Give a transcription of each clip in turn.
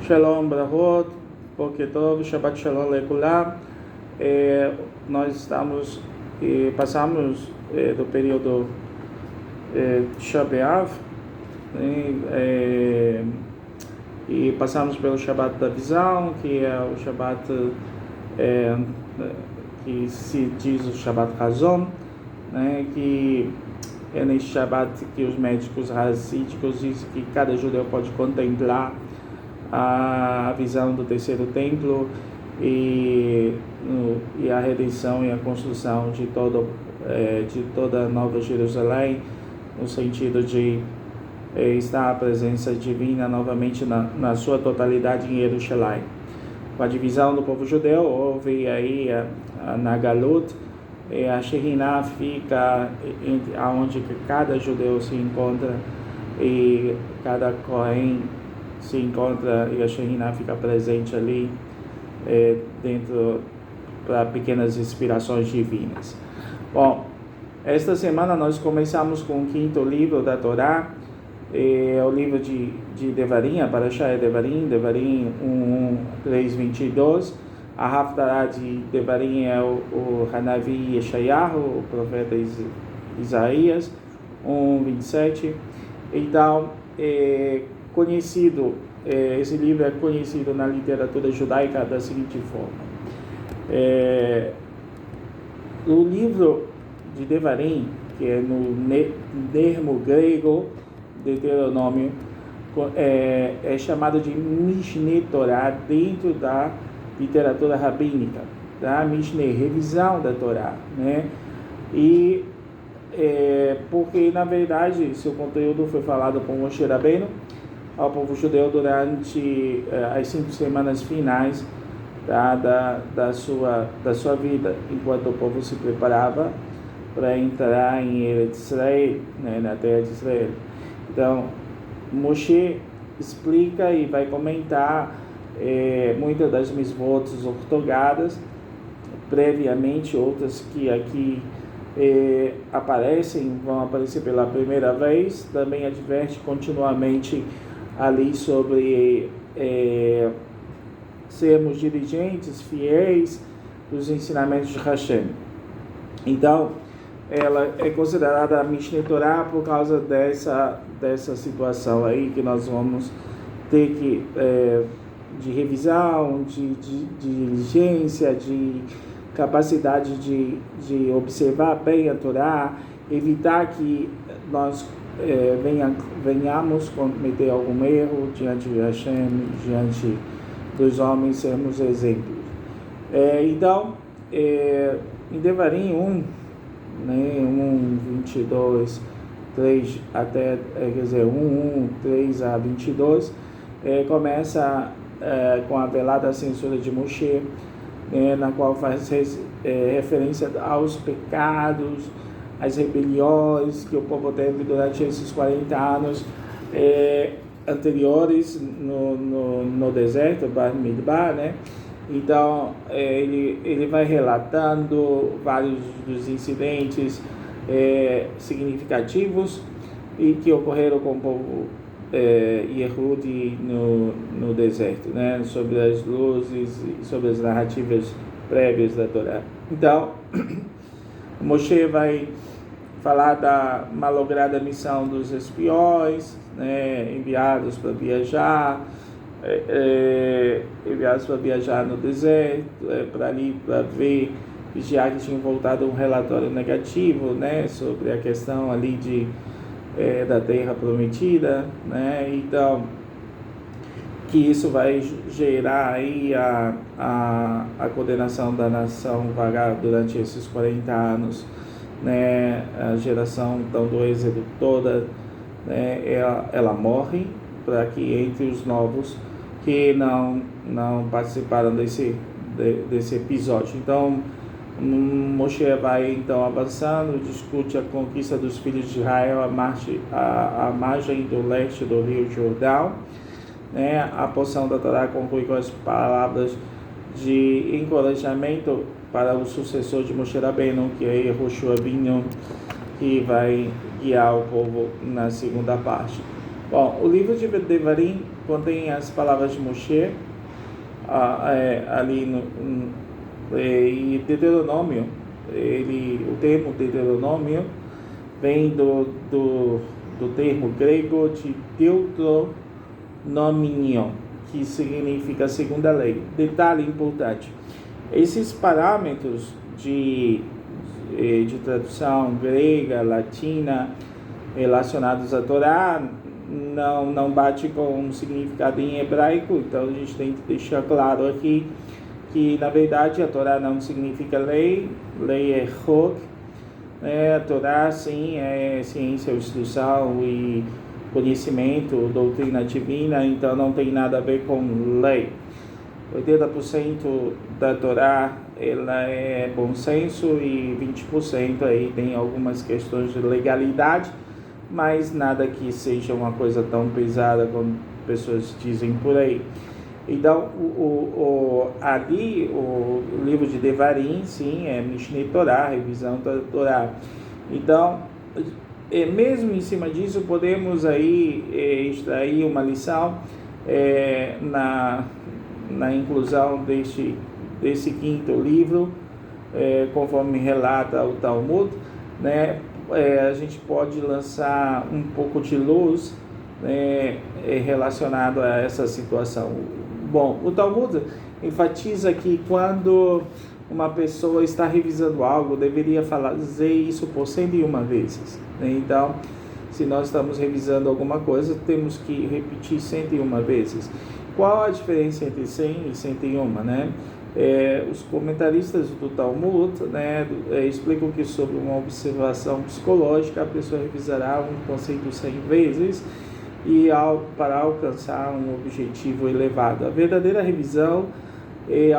Shalom, Brahot, Boker Tov, Shabbat Shalom Lekulam. Nós passamos do período Tisha B'Av, e passamos pelo Shabbat da visão, que é o Shabbat que se diz o Shabbat Hazon, né, que é nesse Shabbat que os médicos hasídicos dizem que cada judeu pode contemplar a visão do terceiro templo e a redenção e a construção de toda a Nova Jerusalém, no sentido de estar a presença divina novamente na sua totalidade em Jerusalém. Com a divisão do povo judeu, houve aí na Galut, a Shekhinah fica onde cada judeu se encontra e cada Kohen se encontra, e a Shekhinah fica presente ali dentro para pequenas inspirações divinas. Bom, esta semana nós começamos com o quinto livro da Torá, o livro de Devarim, a Parashá é Devarim 1:3-22. A Haftarah de Devarim é o Hanavi Yeshayahu, o profeta Isaías, 1:27. Então, esse livro é conhecido na literatura judaica da seguinte forma. O livro de Devarim, que é no termo grego Deuteronômio, é chamado de Mishneh Torah dentro da literatura rabínica, tá? Mishneh, revisão da Torá, né? E porque na verdade seu conteúdo foi falado por Moshe Rabbeinu ao povo judeu durante as 5 semanas finais da sua vida, enquanto o povo se preparava para entrar em Eretz Israel, né, na terra de Israel. Então, Moshe explica e vai comentar muitas das misvotos ortogadas previamente, outras que aqui vão aparecer pela primeira vez. Também adverte continuamente ali sobre sermos diligentes, fiéis dos ensinamentos de Hashem. Então, ela é considerada a Mishneh Torah por causa dessa situação aí que nós vamos ter que de revisão, de diligência, de capacidade de observar bem a Torá, evitar que nós venhamos cometer algum erro diante de Hashem, diante dos homens, sermos exemplos. Então, em Devarim 1:22, 3 até, 1:3-22, começa com a velada censura de Moshe, na qual faz referência aos pecados, às rebeliões que o povo teve durante esses 40 anos anteriores no deserto, Bar Midbar, né? Então, ele vai relatando vários dos incidentes significativos e que ocorreram com o povo Yehudi no deserto, né? Sobre as luzes e sobre as narrativas prévias da Torá. Então, Moshe vai falar da malograda missão dos espiões, né? Enviados para viajar no deserto, para ver, já que tinham voltado um relatório negativo, né, sobre a questão ali da terra prometida, né? Então, que isso vai gerar aí a condenação da nação vagar durante esses 40 anos, né? A geração então do êxodo toda, né, ela morre, para que entre os novos que não participaram desse episódio. Então, Moshe vai então avançando, discute a conquista dos filhos de Israel à margem do leste do rio Jordão, né? A porção da Torá conclui com as palavras de encorajamento para o sucessor de Moshe Rabbeinu, que é Yehoshua ben Nun, que vai guiar o povo na segunda parte. Bom, o livro de Devarim contém as palavras de Moshe, ali e Deuteronômio, o termo Deuteronômio vem do termo grego de Deuteronomio, que significa segunda lei. Detalhe importante: esses parâmetros de tradução grega, latina, relacionados à Torá, não bate com um significado em hebraico. Então a gente tem que deixar claro aqui que, na verdade, a Torá não significa lei é chok. A Torá, sim, é ciência, instrução e conhecimento, doutrina divina, então não tem nada a ver com lei. 80% da Torá ela é bom senso e 20% aí tem algumas questões de legalidade, mas nada que seja uma coisa tão pesada como pessoas dizem por aí. Então, ali o livro de Devarim, sim, é Mishneh Torah, revisão da Torá. Então, mesmo em cima disso, podemos aí extrair uma lição na inclusão desse quinto livro, conforme relata o Talmud, né? A gente pode lançar um pouco de luz, relacionado a essa situação. Bom, o Talmud enfatiza que quando uma pessoa está revisando algo, deveria fazer isso por 101 vezes. Então, se nós estamos revisando alguma coisa, temos que repetir 101 vezes. Qual a diferença entre 100 e 101, né? Os comentaristas do Talmud, né, explicam que, sob uma observação psicológica, a pessoa revisará um conceito 100 vezes para alcançar um objetivo elevado. A verdadeira revisão é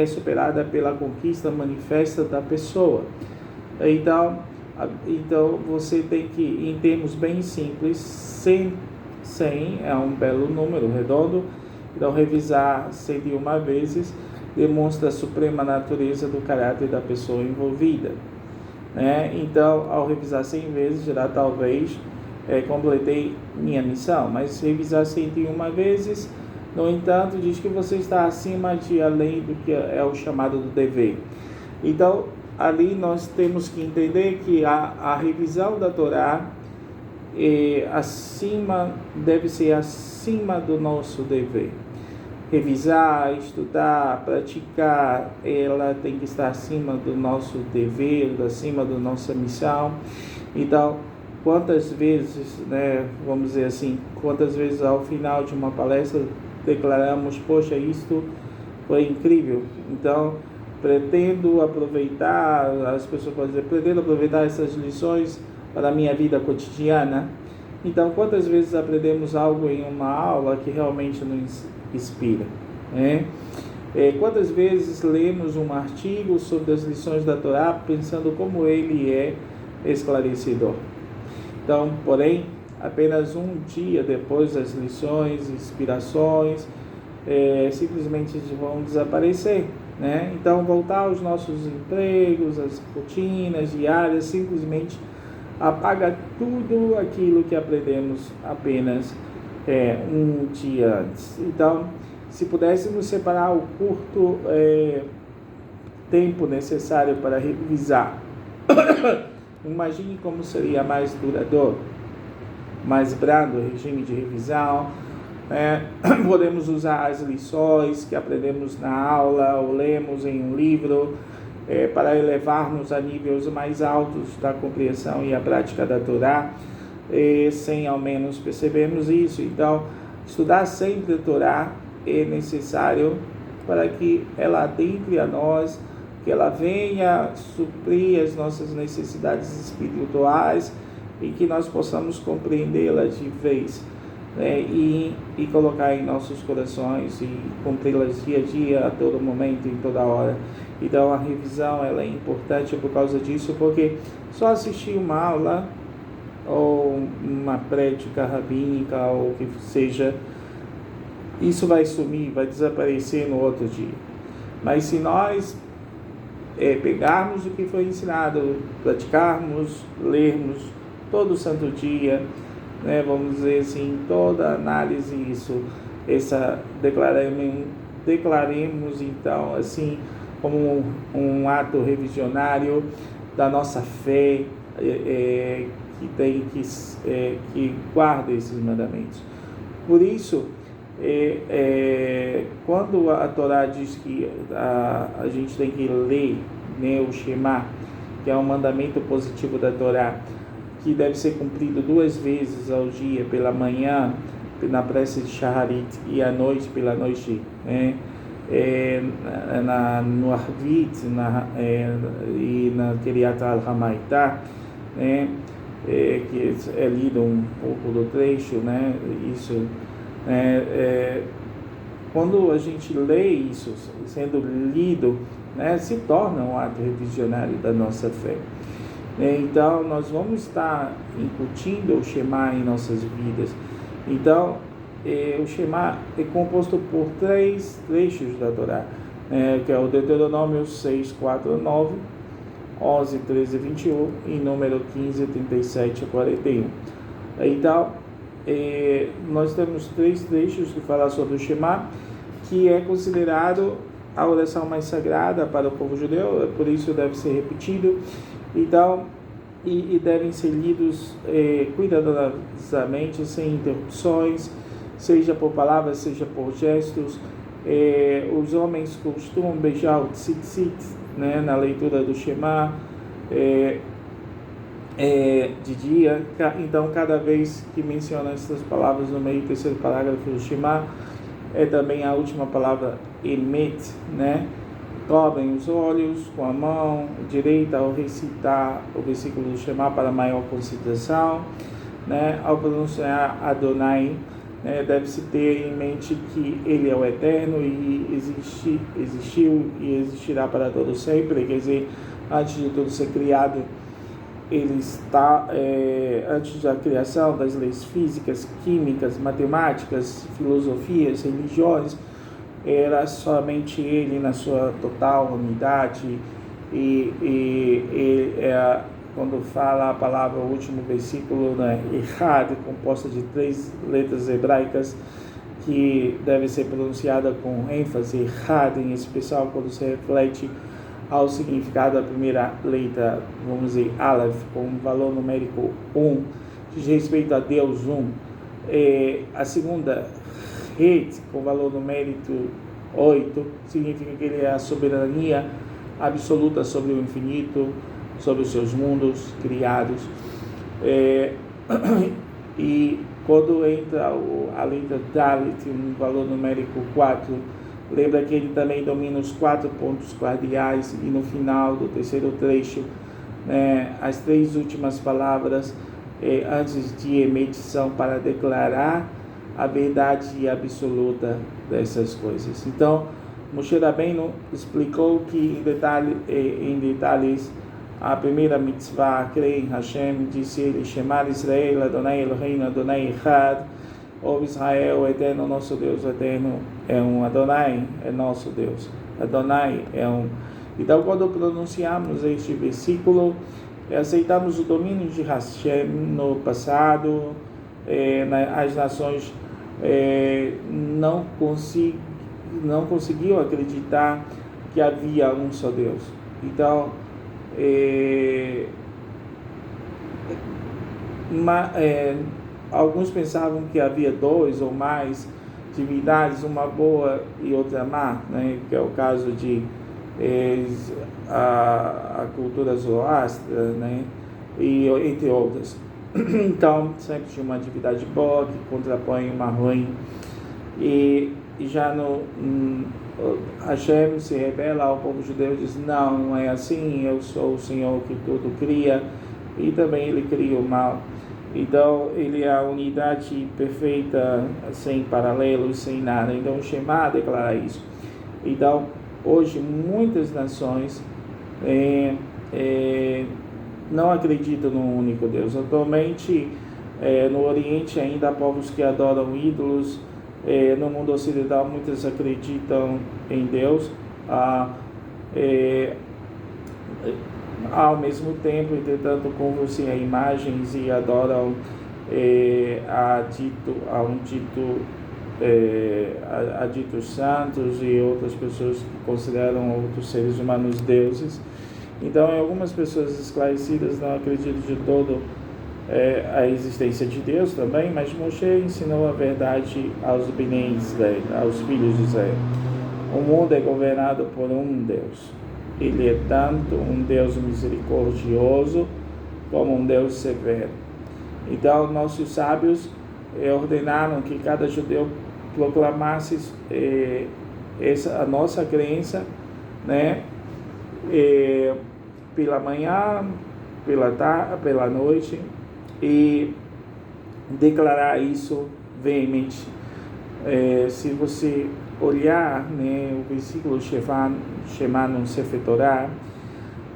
superada pela conquista manifesta da pessoa. Então você tem que, em termos bem simples, 100 é um belo número redondo. Então, revisar 101 vezes demonstra a suprema natureza do caráter da pessoa envolvida, né? Então, ao revisar 100 vezes, já talvez completei minha missão. Mas revisar 101 vezes, no entanto, diz que você está acima de além do que é o chamado do dever. Então, ali nós temos que entender que a revisão da Torá deve ser acima do nosso dever. Revisar, estudar, praticar, ela tem que estar acima do nosso dever, acima da nossa missão. Então, quantas vezes, né, vamos dizer assim, quantas vezes ao final de uma palestra declaramos: poxa, isto foi incrível. Então, pretendo aproveitar, as pessoas podem dizer, pretendo aproveitar essas lições para a minha vida cotidiana. Então, quantas vezes aprendemos algo em uma aula que realmente nos inspira, né? Quantas vezes lemos um artigo sobre as lições da Torá pensando como ele é esclarecedor? Então, porém, apenas um dia depois das lições, inspirações, simplesmente vão desaparecer, né? Então, voltar aos nossos empregos, às rotinas diárias, simplesmente apaga tudo aquilo que aprendemos apenas um dia antes. Então, se pudéssemos separar o curto tempo necessário para revisar, imagine como seria mais duradouro, mais brando o regime de revisão. Podemos usar as lições que aprendemos na aula ou lemos em um livro para elevar-nos a níveis mais altos da compreensão e a prática da Torá, sem ao menos percebermos isso. Então, estudar sempre a Torá é necessário para que ela adentre a nós, que ela venha suprir as nossas necessidades espirituais e que nós possamos compreendê-la de vez, né? E colocar em nossos corações e cumpri-las dia a dia, a todo momento, em toda hora. Então, a revisão ela é importante por causa disso, porque só assistir uma aula ou uma prédica rabínica ou o que seja, isso vai sumir, vai desaparecer no outro dia. Mas se nós pegarmos o que foi ensinado, praticarmos, lermos todo santo dia, né, vamos dizer assim, toda análise declaremos então assim como um ato revisionário da nossa fé, que guarda esses mandamentos. Por isso, quando a Torá diz que a gente tem que ler, né, o Shema, que é um mandamento positivo da Torá, que deve ser cumprido 2 vezes ao dia, pela manhã, na prece de Shaharit, e à noite, pela noite, né? No Arvit e na Kiryat al-Hamaitá, né? Que é lido um pouco do trecho, né? Isso, quando a gente lê isso, sendo lido, né, se torna um ato revisionário da nossa fé. Então, nós vamos estar incutindo o Shema em nossas vidas. Então, o Shema é composto por 3 trechos da Torá, que é o Deuteronômio 6, 4, 9, 11, 13, 21 e número 15, 37 a 41. Então, nós temos 3 trechos que falam sobre o Shema, que é considerado a oração mais sagrada para o povo judeu, por isso deve ser repetido. Então, e devem ser lidos cuidadosamente, sem interrupções, seja por palavras, seja por gestos. Os homens costumam beijar o tzitzit, né, na leitura do Shema de dia. Então, cada vez que menciona essas palavras no meio do 3º parágrafo do Shema, é também a última palavra emet, né? Cobrem os olhos com a mão direita ao recitar o versículo do Shema para maior concentração, né? Ao pronunciar Adonai, né, deve-se ter em mente que Ele é o Eterno e existiu e existirá para todo sempre. Quer dizer, antes de tudo ser criado, Ele está, antes da criação das leis físicas, químicas, matemáticas, filosofias, religiões, era somente Ele na sua total unidade. Quando fala a palavra, o último versículo, né, Echad, composta de 3 letras hebraicas, que deve ser pronunciada com ênfase, Echad, em especial quando se reflete ao significado da primeira letra, vamos dizer, Aleph, com um valor numérico 1, diz respeito a Deus 1. A segunda, Het, com valor numérico 8, significa que Ele é a soberania absoluta sobre o infinito, sobre os seus mundos criados. E quando entra a letra Dalet, um valor numérico 4, lembra que ele também domina os 4 pontos cardeais, e no final do 3º trecho, as 3 últimas palavras antes de emetição, para declarar a verdade absoluta dessas coisas. Então, Moshe Rabbeinu explicou que em detalhes a primeira mitzvah, crer em Hashem, disse ele: Shema Israel, Adonai Eloheinu, Adonai Echad. Ouve Israel, o Eterno, nosso Deus, o Eterno é um. Adonai é nosso Deus, Adonai é um. Então, quando pronunciamos este versículo, aceitamos o domínio de Hashem no passado. As nações não conseguiam acreditar que havia um só Deus. Então, alguns pensavam que havia 2 ou mais divindades, uma boa e outra má, né? Que é o caso de a cultura zoroastra, né? E entre outras. Então, sempre tinha uma divindade boa que contrapõe uma ruim. E já Hashem se revela ao povo judeu e diz: não é assim, eu sou o Senhor que tudo cria, e também Ele cria o mal. Então, Ele é a unidade perfeita, sem paralelos, sem nada. Então, o Shema declara isso. Então, hoje, muitas nações não acreditam no único Deus. Atualmente, no Oriente, ainda há povos que adoram ídolos. No mundo ocidental, muitos acreditam em Deus. Ao mesmo tempo, entretanto, curvam-se a imagens e adoram há ditos santos e outras pessoas que consideram outros seres humanos deuses. Então, algumas pessoas esclarecidas não acreditam de todo a existência de Deus também, mas Moshe ensinou a verdade aos Bnei Israel, aos filhos de Israel. O mundo é governado por um Deus. Ele é tanto um Deus misericordioso como um Deus severo. Então, nossos sábios ordenaram que cada judeu proclamasse a nossa crença, né, pela manhã, pela tarde, pela noite, e declarar isso veemente. Se você olhar, né, o versículo Shema no Sefer Torah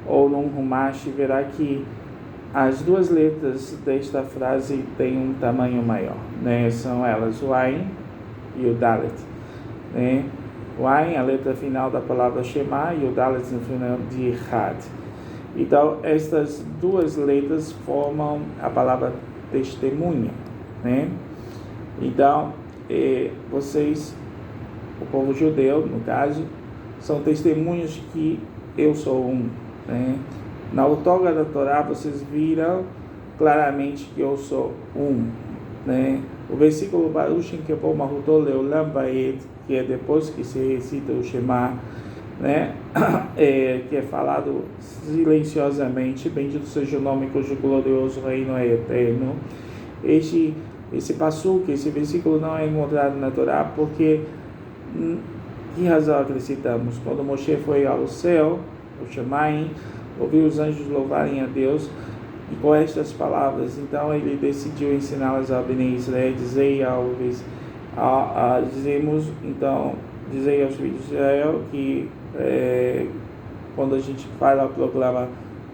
ou no Humash, verá que as duas letras desta frase têm um tamanho maior, né? São elas o Ain e o Dalet, né? O Ain, a letra final da palavra Shema, e o Dalet no final de Echad. Então, estas duas letras formam a palavra testemunha, né? Então, vocês, o povo judeu, no caso, são testemunhas que eu sou um, né? Na outorga da Torá, vocês viram claramente que eu sou um, né? O versículo Baruch Kebo Mahutol Leolam Vaed, que é depois que se recita o Shema, né? Que é falado silenciosamente, bendito seja o nome cujo glorioso reino é eterno. Esse passuque, esse versículo não é encontrado na Torá, porque que razão acrescentamos? Quando Moshe foi ao céu, o Shemaim, ouviu os anjos louvarem a Deus, e com estas palavras, então ele decidiu ensiná-las a Bnei Israel, dizei aos filhos de Israel que quando a gente fala, proclama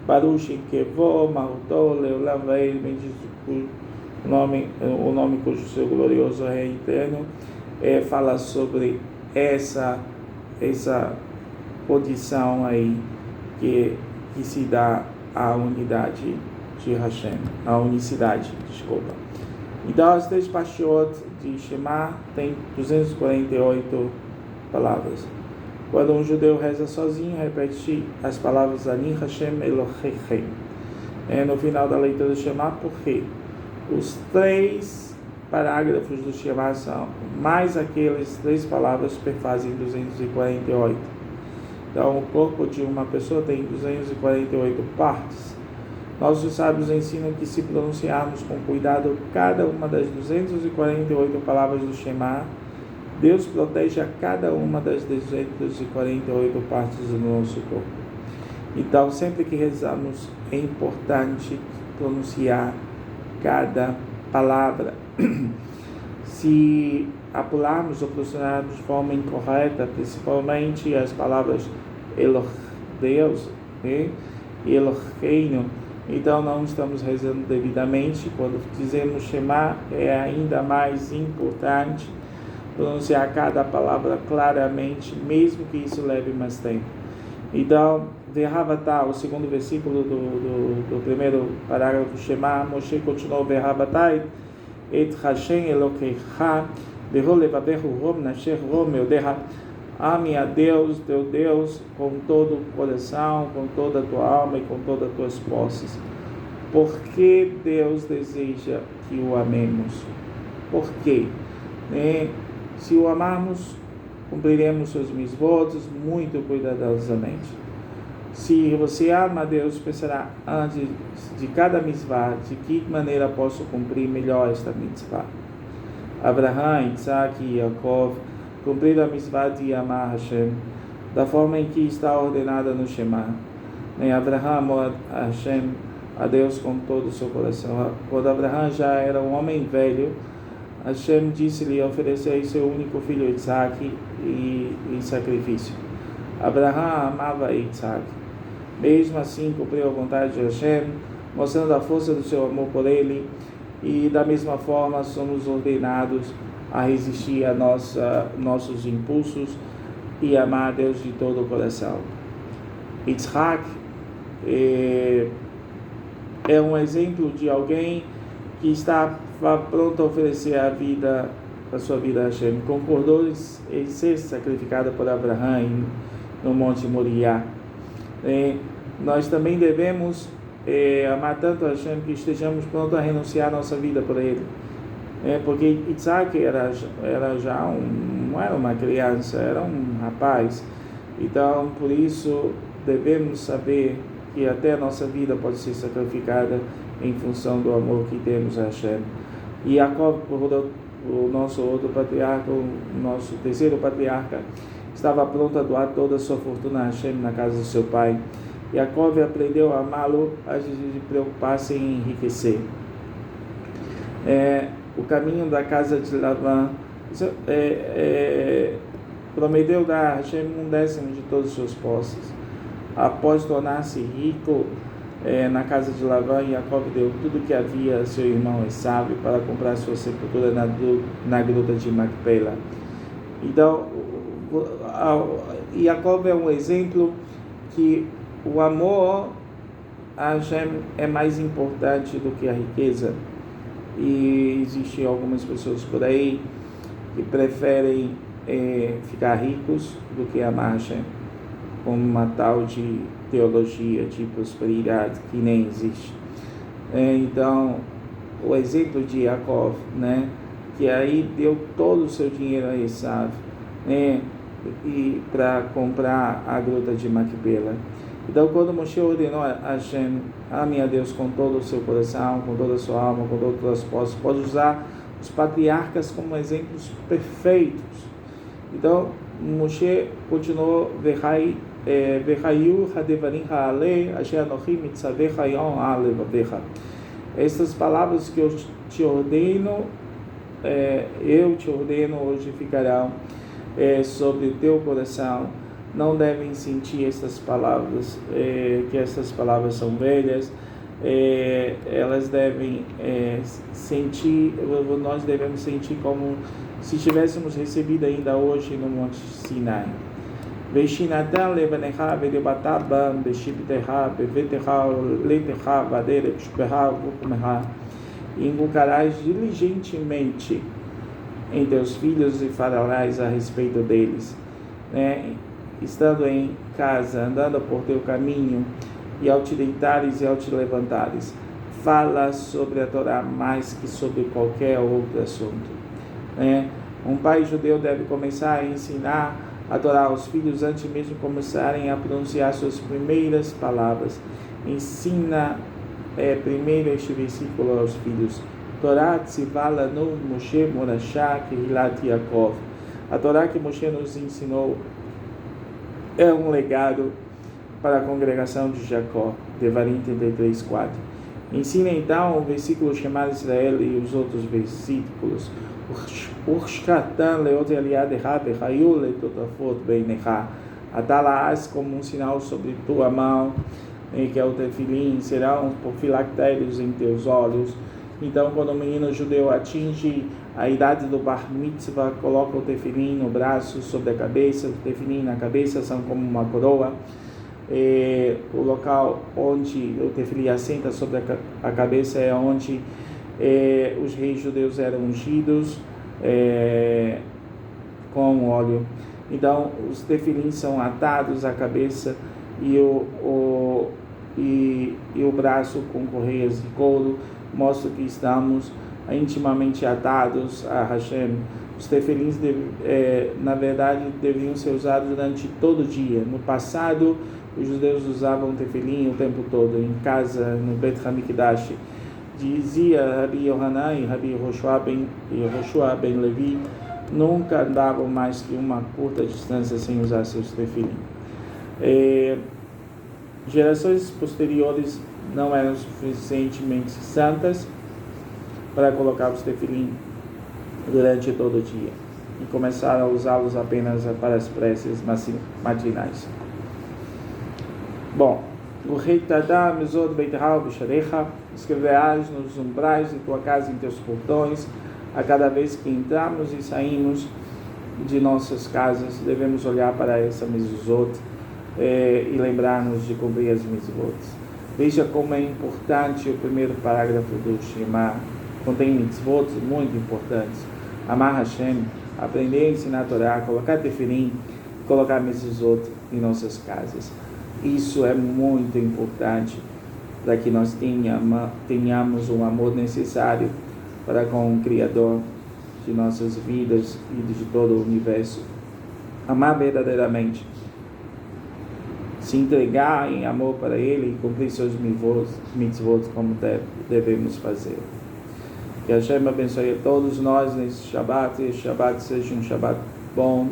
Baruch Kevó, Mahutol, Leolam Vaed, bendito o nome cujo seu glorioso é eterno, fala sobre essa condição aí que se dá à unidade de Hashem, à unicidade, desculpa. Então, as três Pashiot de Shema tem 248 palavras. Quando um judeu reza sozinho, repete as palavras Ani Hashem Elohechem. No final da leitura do Shema, porque os três parágrafos do Shema são mais aquelas três palavras perfazem 248. Então, o corpo de uma pessoa tem 248 partes. Nossos sábios ensinam que se pronunciarmos com cuidado cada uma das 248 palavras do Shema, Deus protege a cada uma das 248 partes do nosso corpo. Então, sempre que rezamos, é importante pronunciar cada palavra. Se apularmos ou pronunciarmos de forma incorreta, principalmente as palavras Deus, né, e Eloheinu, então não estamos rezando devidamente. Quando dizemos Shema, é ainda mais importante pronunciar cada palavra claramente, mesmo que isso leve mais tempo. Então, Verhavatá, o segundo versículo do primeiro parágrafo do Shema, Moshe continuou Verhavatai, Et Hashem Elokecha, Behol Levabehu Rom Nasher Rom Eudeha. Ame a Deus, teu Deus, com todo o coração, com toda a tua alma e com todas as tuas posses. Por que Deus deseja que o amemos? Por quê? Se o amarmos, cumpriremos seus mitzvot muito cuidadosamente. Se você ama a Deus, pensará antes de cada mitzvah, de que maneira posso cumprir melhor esta mitzvah. Abraham, Isaac e Yaakov cumpriram a mitzvah de amar Hashem, da forma em que está ordenada no Shema. Abraham amou a Hashem, a Deus com todo o seu coração. Quando Abraham já era um homem velho, Hashem disse-lhe oferecer seu único filho Isaac em sacrifício. Abraham amava Isaac. Mesmo assim, cumpriu a vontade de Hashem, mostrando a força do seu amor por ele, e da mesma forma somos ordenados a resistir a nossos impulsos e amar a Deus de todo o coração. Yitzhak é um exemplo de alguém que está pronto a oferecer a sua vida a Hashem, concordou em ser sacrificada por Abraham no Monte Moriá. Nós também devemos amar tanto a Hashem que estejamos prontos a renunciar a nossa vida por Ele. Porque Isaac não era uma criança, era um rapaz. Então, por isso, devemos saber que até a nossa vida pode ser sacrificada em função do amor que temos a Hashem. E Jacob, o nosso outro patriarca, o nosso terceiro patriarca, estava pronto a doar toda a sua fortuna a Hashem na casa do seu pai. Jacob aprendeu a amá-lo antes de preocupar-se em enriquecer. O caminho da casa de Labã prometeu dar a Hashem 1/10 de todos os seus posses. Após tornar-se rico na casa de Labã, Jacob deu tudo o que havia a seu irmão Esaú para comprar sua sepultura na gruta de Macpela. Então, Jacob é um exemplo que o amor a Hashem é mais importante do que a riqueza. E existem algumas pessoas por aí que preferem ficar ricos do que amar Hashem, com uma tal de teologia de prosperidade que nem existe. Então, o exemplo de Jacob, que aí deu todo o seu dinheiro a Esaú, e para comprar a gruta de Macpela. Então, quando Moshe ordenou a Hashem, ame a Deus com todo o seu coração, com toda a sua alma, com todas as suas posses, pode usar os patriarcas como exemplos perfeitos. Então, Moshe continuou, essas palavras que eu te ordeno hoje ficarão sobre o teu coração. Não devem sentir essas palavras, que essas palavras são velhas. Elas devem nós devemos sentir como se tivéssemos recebido ainda hoje no Monte Sinai. Veshinatan levanecha vedebatar bam beshibtecha bevetecha letecha vadere pshpecha vukumecha. Invocarás diligentemente em teus filhos e falarás a respeito deles, estando em casa, andando por teu caminho, e ao te deitares e ao te levantares, fala sobre a Torá mais que sobre qualquer outro assunto. Um pai judeu deve começar a ensinar a Torá aos filhos antes mesmo de começarem a pronunciar suas primeiras palavras. Ensina primeiro este versículo aos filhos. Torá tzivala no Moshe Morashá Kehilat Yaakov. A Torá que Moshe nos ensinou é um legado para a congregação de Jacó. Devarim 33:4. Ensina então o versículo chamado Israel e os outros versículos. Urshkatan leot eliad echad echayul letotafot beinecha. Atalaás como um sinal sobre tua mão, que é o tefilim, serão por filactérios em teus olhos. Então, quando o menino judeu atinge a idade do bar mitzvah, coloca o tefilim no braço, sobre a cabeça. O tefilim na cabeça são como uma coroa. O local onde o tefilim assenta sobre a cabeça é onde os reis judeus eram ungidos com óleo. Então, os tefilins são atados à cabeça e o braço com correias de couro, mostra que estamos intimamente atados a Hashem. Os tefilins, na verdade, deveriam ser usados durante todo o dia. No passado, os judeus usavam tefilim o tempo todo, em casa, no Bet Hamikdash. Dizia Rabi Yohanan e Rabi Yehoshua ben Levi, nunca andavam mais que uma curta distância sem usar seus tefilim. Gerações posteriores não eram suficientemente santas para colocar os tefilim durante todo o dia e começaram a usá-los apenas para as preces matinais. Bom, o rei Tadá, Mizod Beitahal Bisharecha, escreverás nos umbrais de tua casa e em teus portões, a cada vez que entramos e saímos de nossas casas, devemos olhar para essa mezuzot e lembrar-nos de cumprir as mezuzot. Veja como é importante o primeiro parágrafo do Shema, contém mitzvot muito importantes. Amar Hashem, aprender a ensinar a Torá, colocar tefilim, colocar mezuzot em nossas casas. Isso é muito importante para que nós tenhamos o amor necessário para com o Criador de nossas vidas e de todo o universo. Amar verdadeiramente, se entregar em amor para Ele e cumprir seus mitzvot como devemos fazer. Que Hashem abençoe a todos nós nesse Shabbat, e esse Shabbat seja um Shabbat bom,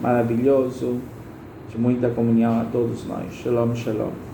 maravilhoso, de muita comunhão a todos nós. Shalom, shalom.